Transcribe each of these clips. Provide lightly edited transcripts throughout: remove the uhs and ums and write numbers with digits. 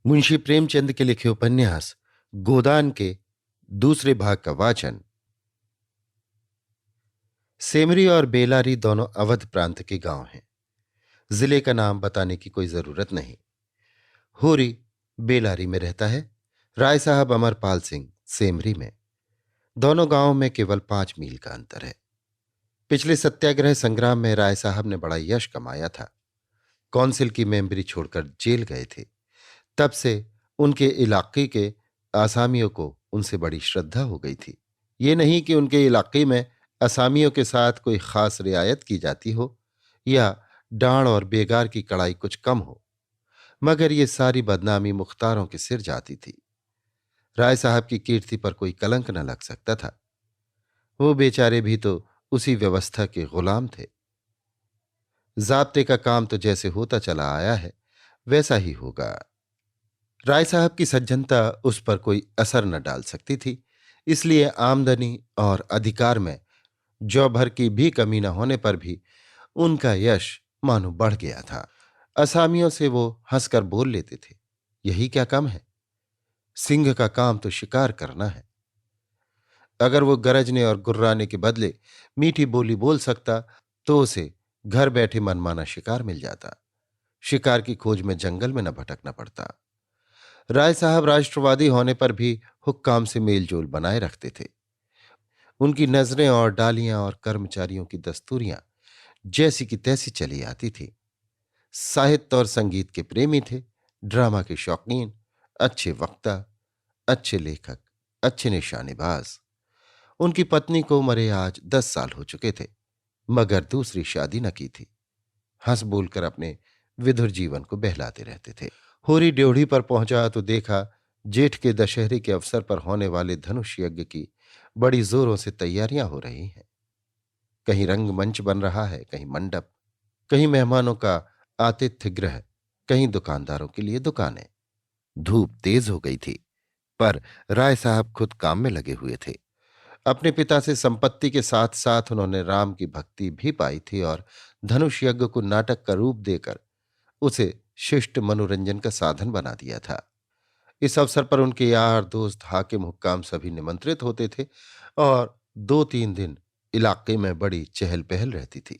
मुंशी प्रेमचंद के लिखे उपन्यास गोदान के दूसरे भाग का वाचन। सेमरी और बेलारी दोनों अवध प्रांत के गांव हैं। जिले का नाम बताने की कोई जरूरत नहीं। होरी बेलारी में रहता है, राय साहब अमरपाल सिंह सेमरी में। दोनों गांवों में केवल 5 मील का अंतर है। पिछले सत्याग्रह संग्राम में राय साहब ने बड़ा यश कमाया था। कौंसिल की मेंबरी छोड़कर जेल गए थे। तब से उनके इलाके के आसामियों को उनसे बड़ी श्रद्धा हो गई थी। ये नहीं कि उनके इलाके में असामियों के साथ कोई खास रियायत की जाती हो या डांड और बेगार की कड़ाई कुछ कम हो, मगर ये सारी बदनामी मुख्तारों के सिर जाती थी। राय साहब की कीर्ति पर कोई कलंक न लग सकता था। वो बेचारे भी तो उसी व्यवस्था के गुलाम थे। जाब्ते का काम तो जैसे होता चला आया है वैसा ही होगा। राय साहब की सज्जनता उस पर कोई असर न डाल सकती थी, इसलिए आमदनी और अधिकार में जौ भर की भी कमी न होने पर भी उनका यश मानो बढ़ गया था। असामियों से वो हंसकर बोल लेते थे, यही क्या कम है, सिंह का काम तो शिकार करना है। अगर वो गरजने और गुर्राने के बदले मीठी बोली बोल सकता तो उसे घर बैठे मनमाना शिकार मिल जाता। शिकार की खोज में जंगल में न भटकना पड़ता। राय साहब राष्ट्रवादी होने पर भी हुक्काम से मेलजोल बनाए रखते थे। उनकी नजरें और डालियां और कर्मचारियों की दस्तूरियां जैसी की तैसी चली आती थी। साहित्य और संगीत के प्रेमी थे, ड्रामा के शौकीन, अच्छे वक्ता, अच्छे लेखक, अच्छे निशानेबाज। उनकी पत्नी को मरे आज 10 साल हो चुके थे, मगर दूसरी शादी न की थी। हंस बोलकर अपने विधुर जीवन को बहलाते रहते थे। होरी ड्योढ़ी पर पहुंचा तो देखा जेठ के दशहरे के अवसर पर होने वाले धनुष यज्ञ की बड़ी जोरों से तैयारियां हो रही हैं। कहीं रंगमंच बन रहा है, कहीं मंडप, कहीं मेहमानों का आतिथ्य गृह, कहीं दुकानदारों के लिए दुकानें। धूप तेज हो गई थी, पर राय साहब खुद काम में लगे हुए थे। अपने पिता से संपत्ति के साथ साथ उन्होंने राम की भक्ति भी पाई थी और धनुष यज्ञ को नाटक का रूप देकर उसे शिष्ट मनोरंजन का साधन बना दिया था। इस अवसर पर उनके यार दोस्त हाकिम हुक्काम सभी निमंत्रित होते थे और 2-3 दिन इलाके में बड़ी चहल पहल रहती थी।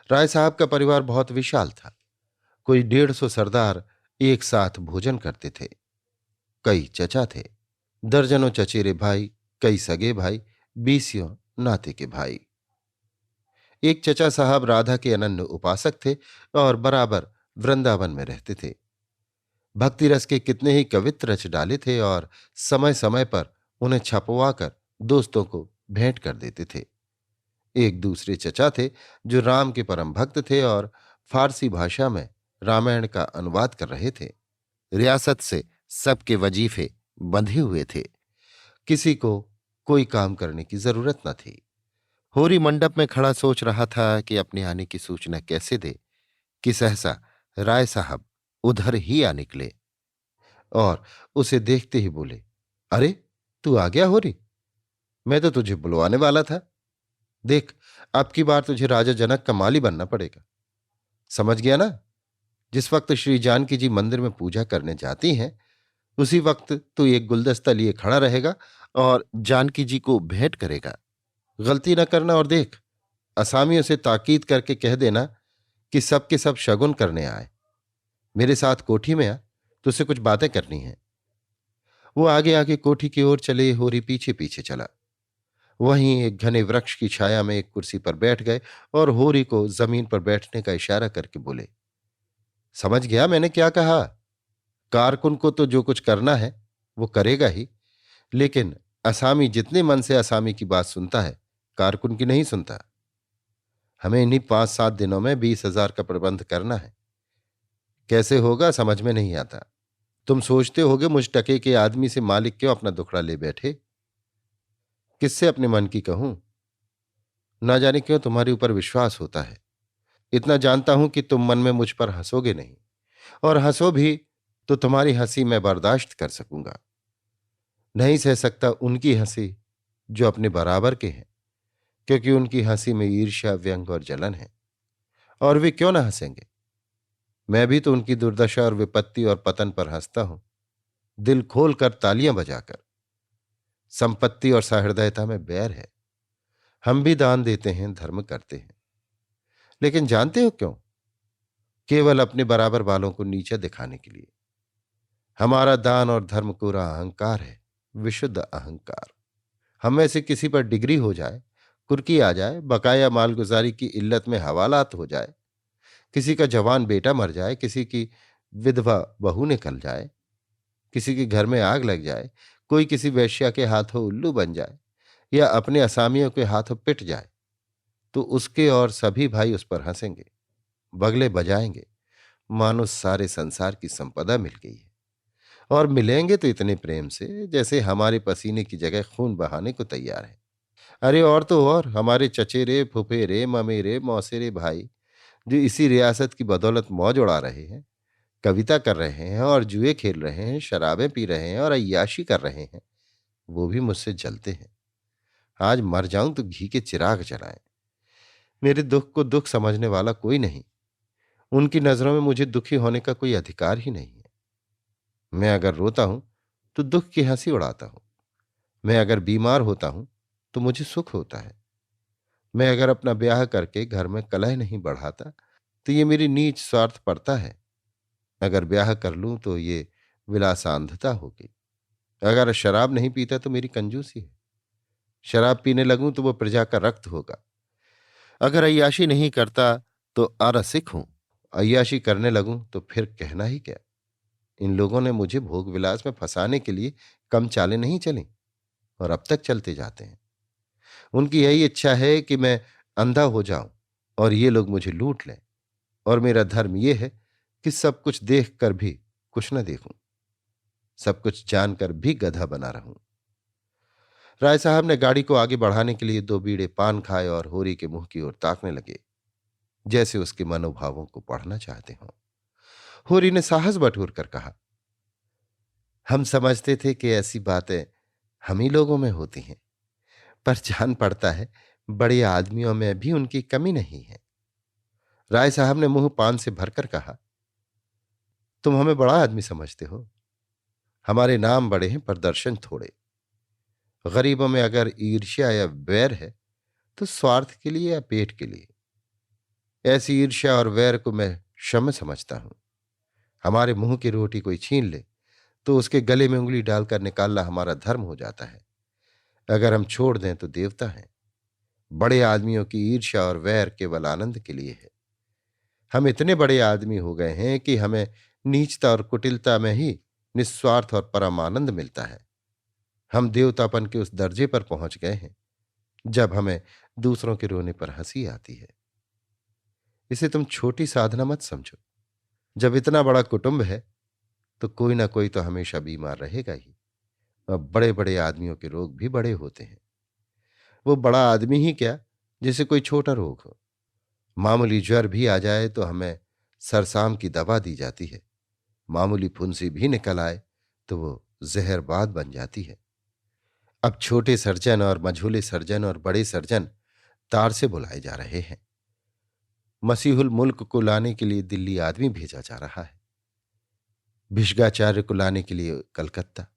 राय साहब का परिवार बहुत विशाल था। कोई 150 सरदार एक साथ भोजन करते थे। कई चचा थे, दर्जनों चचेरे भाई, कई सगे भाई, 20 नाते के भाई। एक चचा साहब राधा के अनन्य उपासक थे और बराबर वृंदावन में रहते थे। भक्ति रस के कितने ही कवित्र रच डाले थे और समय समय पर उन्हें छपवाकर दोस्तों को भेंट कर देते थे। एक दूसरे चचा थे जो राम के परम भक्त थे और फारसी भाषा में रामायण का अनुवाद कर रहे थे। रियासत से सबके वजीफे बंधे हुए थे, किसी को कोई काम करने की जरूरत न थी। होरी मंडप में खड़ा सोच रहा था कि अपने आने की सूचना कैसे दे कि सहसा राय साहब उधर ही आ निकले और उसे देखते ही बोले, अरे तू आ गया होरी, मैं तो तुझे बुलवाने वाला था। देख, अब की बार तुझे राजा जनक का माली बनना पड़ेगा। समझ गया ना? जिस वक्त श्री जानकी जी मंदिर में पूजा करने जाती हैं उसी वक्त तू एक गुलदस्ता लिए खड़ा रहेगा और जानकी जी को भेंट करेगा। गलती न करना और देख, असामियों से ताकीद करके कह देना कि सबके सब शगुन करने आए। मेरे साथ कोठी में आ, तुझसे कुछ बातें करनी हैं। वो आगे आगे कोठी की ओर चले, होरी पीछे पीछे चला। वहीं एक घने वृक्ष की छाया में एक कुर्सी पर बैठ गए और होरी को जमीन पर बैठने का इशारा करके बोले, समझ गया मैंने क्या कहा? कारकुन को तो जो कुछ करना है वो करेगा ही, लेकिन असामी जितने मन से असामी की बात सुनता है, कारकुन की नहीं सुनता। हमें इन्हीं 5-7 दिनों में 20,000 का प्रबंध करना है। कैसे होगा समझ में नहीं आता। तुम सोचते होगे मुझ टके के आदमी से मालिक क्यों अपना दुखड़ा ले बैठे? किससे अपने मन की कहूं? ना जाने क्यों तुम्हारे ऊपर विश्वास होता है। इतना जानता हूं कि तुम मन में मुझ पर हंसोगे नहीं, और हंसो भी तो तुम्हारी हंसी मैं बर्दाश्त कर सकूंगा। नहीं सह सकता उनकी हंसी जो अपने बराबर के हैं, क्योंकि उनकी हंसी में ईर्ष्या, व्यंग और जलन है। और वे क्यों ना हंसेंगे? मैं भी तो उनकी दुर्दशा और विपत्ति और पतन पर हंसता हूं, दिल खोल कर तालियां बजाकर। संपत्ति और सहृदयता में बैर है। हम भी दान देते हैं, धर्म करते हैं, लेकिन जानते हो क्यों? केवल अपने बराबर वालों को नीचा दिखाने के लिए। हमारा दान और धर्म कोरा अहंकार है, विशुद्ध अहंकार। हम में से किसी पर डिग्री हो जाए, कुर्की आ जाए, बकाया मालगुजारी की इल्लत में हवालात हो जाए, किसी का जवान बेटा मर जाए, किसी की विधवा बहू निकल जाए, किसी के घर में आग लग जाए, कोई किसी वेश्या के हाथों उल्लू बन जाए या अपने असामियों के हाथों पिट जाए, तो उसके और सभी भाई उस पर हंसेंगे, बगले बजाएंगे, मानो सारे संसार की संपदा मिल गई है। और मिलेंगे तो इतने प्रेम से जैसे हमारे पसीने की जगह खून बहाने को तैयार है। अरे और तो और हमारे चचेरे, फुफेरे, ममेरे, मौसेरे भाई जो इसी रियासत की बदौलत मौज उड़ा रहे हैं, कविता कर रहे हैं और जुए खेल रहे हैं, शराबें पी रहे हैं और अय्याशी कर रहे हैं, वो भी मुझसे जलते हैं। आज मर जाऊं तो घी के चिराग जलाएं। मेरे दुख को दुख समझने वाला कोई नहीं। उनकी नजरों में मुझे दुखी होने का कोई अधिकार ही नहीं है। मैं अगर रोता हूं तो दुख की हंसी उड़ाता हूं। मैं अगर बीमार होता हूं तो मुझे सुख होता है। मैं अगर अपना ब्याह करके घर में कलह नहीं बढ़ाता तो ये मेरी नीच स्वार्थ पड़ता है। अगर ब्याह कर लूं तो ये विलासांधता होगी। अगर शराब नहीं पीता तो मेरी कंजूसी है। शराब पीने लगूं तो वो प्रजा का रक्त होगा। अगर अय्याशी नहीं करता तो अरसिक हूं। अय्याशी करने लगूं तो फिर कहना ही क्या। इन लोगों ने मुझे भोग विलास में फंसाने के लिए कम चालें नहीं चली और अब तक चलते जाते हैं। उनकी यही इच्छा है कि मैं अंधा हो जाऊं और ये लोग मुझे लूट लें। और मेरा धर्म यह है कि सब कुछ देख कर भी कुछ न देखूं, सब कुछ जानकर भी गधा बना रहूं। राय साहब ने गाड़ी को आगे बढ़ाने के लिए 2 बीड़े पान खाए और होरी के मुंह की ओर ताकने लगे, जैसे उसके मनोभावों को पढ़ना चाहते हों। होरी ने साहस बटोर कर कहा, हम समझते थे कि ऐसी बातें हम ही लोगों में होती हैं, पर जान पड़ता है बड़े आदमियों में भी उनकी कमी नहीं है। राय साहब ने मुंह पान से भरकर कहा, तुम हमें बड़ा आदमी समझते हो। हमारे नाम बड़े हैं पर दर्शन थोड़े। गरीबों में अगर ईर्ष्या या वैर है तो स्वार्थ के लिए या पेट के लिए। ऐसी ईर्ष्या और वैर को मैं क्षम समझता हूं। हमारे मुंह की रोटी कोई छीन ले तो उसके गले में उंगली डालकर निकालना हमारा धर्म हो जाता है। अगर हम छोड़ दें तो देवता है। बड़े आदमियों की ईर्ष्या और वैर केवल आनंद के लिए है। हम इतने बड़े आदमी हो गए हैं कि हमें नीचता और कुटिलता में ही निस्वार्थ और परम आनंद मिलता है। हम देवतापन के उस दर्जे पर पहुंच गए हैं जब हमें दूसरों के रोने पर हंसी आती है। इसे तुम छोटी साधना मत समझो। जब इतना बड़ा कुटुंब है तो कोई ना कोई तो हमेशा बीमार रहेगा ही। और बड़े बड़े आदमियों के रोग भी बड़े होते हैं। वो बड़ा आदमी ही क्या, जिसे कोई छोटा रोग हो। मामूली ज्वर भी आ जाए तो हमें सरसाम की दवा दी जाती है। मामूली फुंसी भी निकल आए तो वो जहरबाद बन जाती है। अब छोटे सर्जन और मझोले सर्जन और बड़े सर्जन तार से बुलाए जा रहे हैं। मसीहुल मुल्क को लाने के लिए दिल्ली आदमी भेजा जा रहा है, भिषगाचार्य को लाने के लिए कलकत्ता।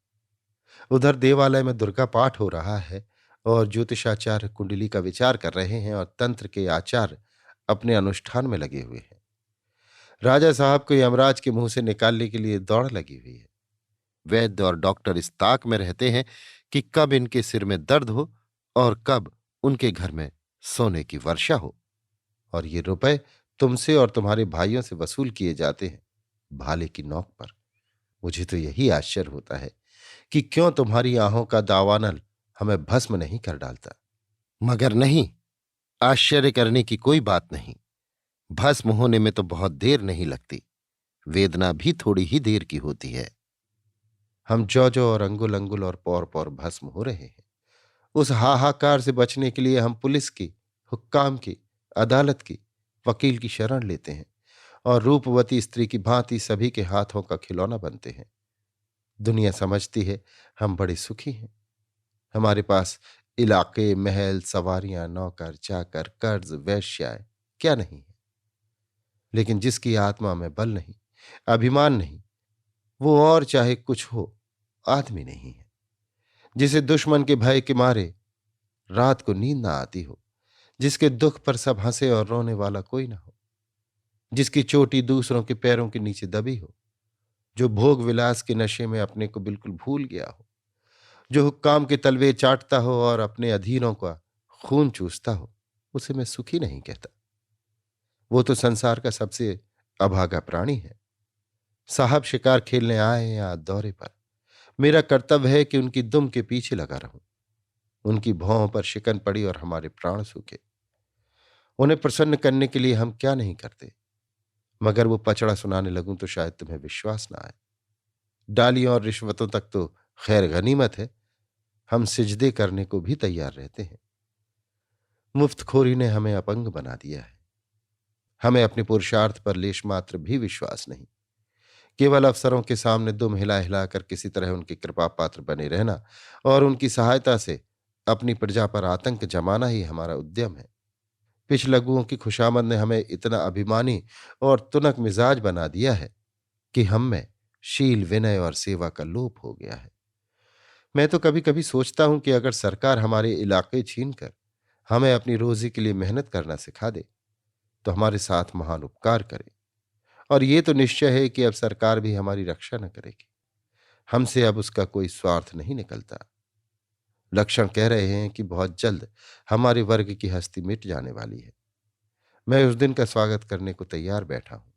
उधर देवालय में दुर्गा पाठ हो रहा है और ज्योतिषाचार्य कुंडली का विचार कर रहे हैं और तंत्र के आचार्य अपने अनुष्ठान में लगे हुए हैं। राजा साहब को यमराज के मुंह से निकालने के लिए दौड़ लगी हुई है। वैद्य और डॉक्टर इस ताक में रहते हैं कि कब इनके सिर में दर्द हो और कब उनके घर में सोने की वर्षा हो। और ये रुपए तुमसे और तुम्हारे भाइयों से वसूल किए जाते हैं भाले की नोक पर। मुझे तो यही आश्चर्य होता है कि क्यों तुम्हारी आहों का दावानल हमें भस्म नहीं कर डालता। मगर नहीं, आश्चर्य करने की कोई बात नहीं। भस्म होने में तो बहुत देर नहीं लगती, वेदना भी थोड़ी ही देर की होती है। हम जौ जौ और अंगुल अंगुल और पौर पौर भस्म हो रहे हैं। उस हाहाकार से बचने के लिए हम पुलिस की, हुक्काम की, अदालत की, वकील की शरण लेते हैं और रूपवती स्त्री की भांति सभी के हाथों का खिलौना बनते हैं। दुनिया समझती है हम बड़े सुखी हैं। हमारे पास इलाके, महल, सवारियां, नौकर चाकर, कर्ज, वेश्याएं क्या नहीं है। लेकिन जिसकी आत्मा में बल नहीं, अभिमान नहीं, वो और चाहे कुछ हो, आदमी नहीं है। जिसे दुश्मन के भय के मारे रात को नींद ना आती हो, जिसके दुख पर सब हंसे और रोने वाला कोई ना हो, जिसकी चोटी दूसरों के पैरों के नीचे दबी हो, जो भोग विलास के नशे में अपने को बिल्कुल भूल गया हो, जो हुक्काम के तलवे चाटता हो और अपने अधीनों का खून चूसता हो, उसे मैं सुखी नहीं कहता। वो तो संसार का सबसे अभागा प्राणी है। साहब शिकार खेलने आए या दौरे पर, मेरा कर्तव्य है कि उनकी दुम के पीछे लगा रहूं। उनकी भौं पर शिकन पड़ी और हमारे प्राण सूखे। उन्हें प्रसन्न करने के लिए हम क्या नहीं करते, मगर वो पचड़ा सुनाने लगूं तो शायद तुम्हें विश्वास ना आए। डालियों और रिश्वतों तक तो खैर गनीमत है, हम सिजदे करने को भी तैयार रहते हैं। मुफ्तखोरी ने हमें अपंग बना दिया है। हमें अपने पुरुषार्थ पर लेश मात्र भी विश्वास नहीं। केवल अफसरों के सामने दुम हिला हिलाकर किसी तरह उनकी कृपा पात्र बने रहना और उनकी सहायता से अपनी प्रजा पर आतंक जमाना ही हमारा उद्यम है। पिछलग्गुओं की खुशामद ने हमें इतना अभिमानी और तुनक मिजाज बना दिया है कि हम में शील, विनय और सेवा का लोप हो गया है। मैं तो कभी कभी सोचता हूं कि अगर सरकार हमारे इलाके छीनकर हमें अपनी रोजी के लिए मेहनत करना सिखा दे तो हमारे साथ महान उपकार करे। और ये तो निश्चय है कि अब सरकार भी हमारी रक्षा न करेगी। हमसे अब उसका कोई स्वार्थ नहीं निकलता। लक्षण कह रहे हैं कि बहुत जल्द हमारे वर्ग की हस्ती मिट जाने वाली है। मैं उस दिन का स्वागत करने को तैयार बैठा हूं।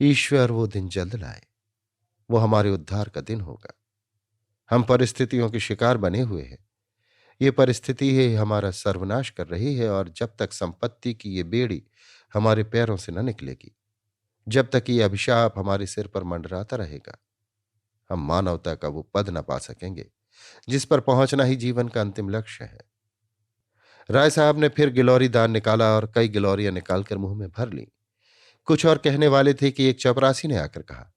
ईश्वर वो दिन जल्द लाए। वो हमारे उद्धार का दिन होगा। हम परिस्थितियों के शिकार बने हुए हैं। ये परिस्थिति ही हमारा सर्वनाश कर रही है और जब तक संपत्ति की ये बेड़ी हमारे पैरों से न निकलेगी, जब तक ये अभिशाप हमारे सिर पर मंडराता रहेगा, हम मानवता का वो पद न पा सकेंगे जिस पर पहुंचना ही जीवन का अंतिम लक्ष्य है। राय साहब ने फिर गिलौरी दान निकाला और कई गिलौरियां निकालकर मुंह में भर ली। कुछ और कहने वाले थे कि एक चपरासी ने आकर कहा,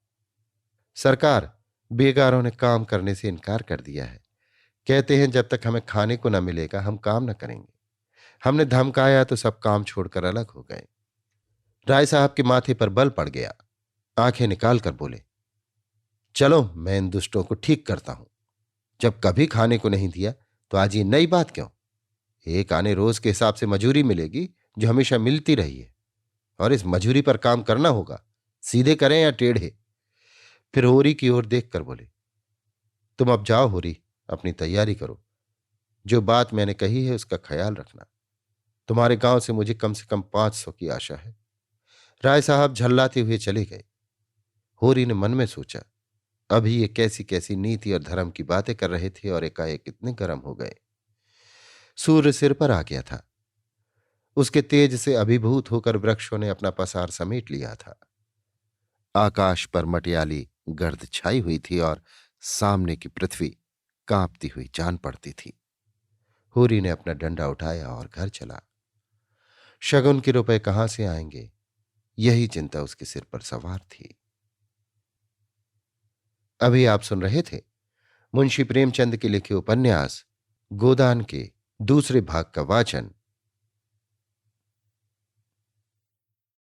सरकार, बेगारों ने काम करने से इनकार कर दिया है। कहते हैं जब तक हमें खाने को न मिलेगा हम काम न करेंगे। हमने धमकाया तो सब काम छोड़कर अलग हो गए। राय साहब के माथे पर बल पड़ गया। आंखें निकाल कर बोले, चलो मैं इन दुष्टों को ठीक करता हूं। जब कभी खाने को नहीं दिया तो आज ये नई बात क्यों? एक आने रोज के हिसाब से मजूरी मिलेगी जो हमेशा मिलती रही है, और इस मजूरी पर काम करना होगा, सीधे करें या टेढ़े। फिर होरी की ओर देखकर बोले, तुम अब जाओ होरी, अपनी तैयारी करो। जो बात मैंने कही है उसका ख्याल रखना। तुम्हारे गांव से मुझे कम से कम 500 की आशा है। राय साहब झल्लाते हुए चले गए। होरी ने मन में सोचा, अभी ये कैसी कैसी नीति और धर्म की बातें कर रहे थे और एकाएक इतने गर्म हो गए। सूर्य सिर पर आ गया था। उसके तेज से अभिभूत होकर वृक्षों ने अपना पसार समेट लिया था। आकाश पर मटियाली गर्द छाई हुई थी और सामने की पृथ्वी कांपती हुई जान पड़ती थी। होरी ने अपना डंडा उठाया और घर चला। शगुन के रुपए कहां से आएंगे, यही चिंता उसके सिर पर सवार थी। अभी आप सुन रहे थे मुंशी प्रेमचंद के लिखे उपन्यास गोदान के दूसरे भाग का वाचन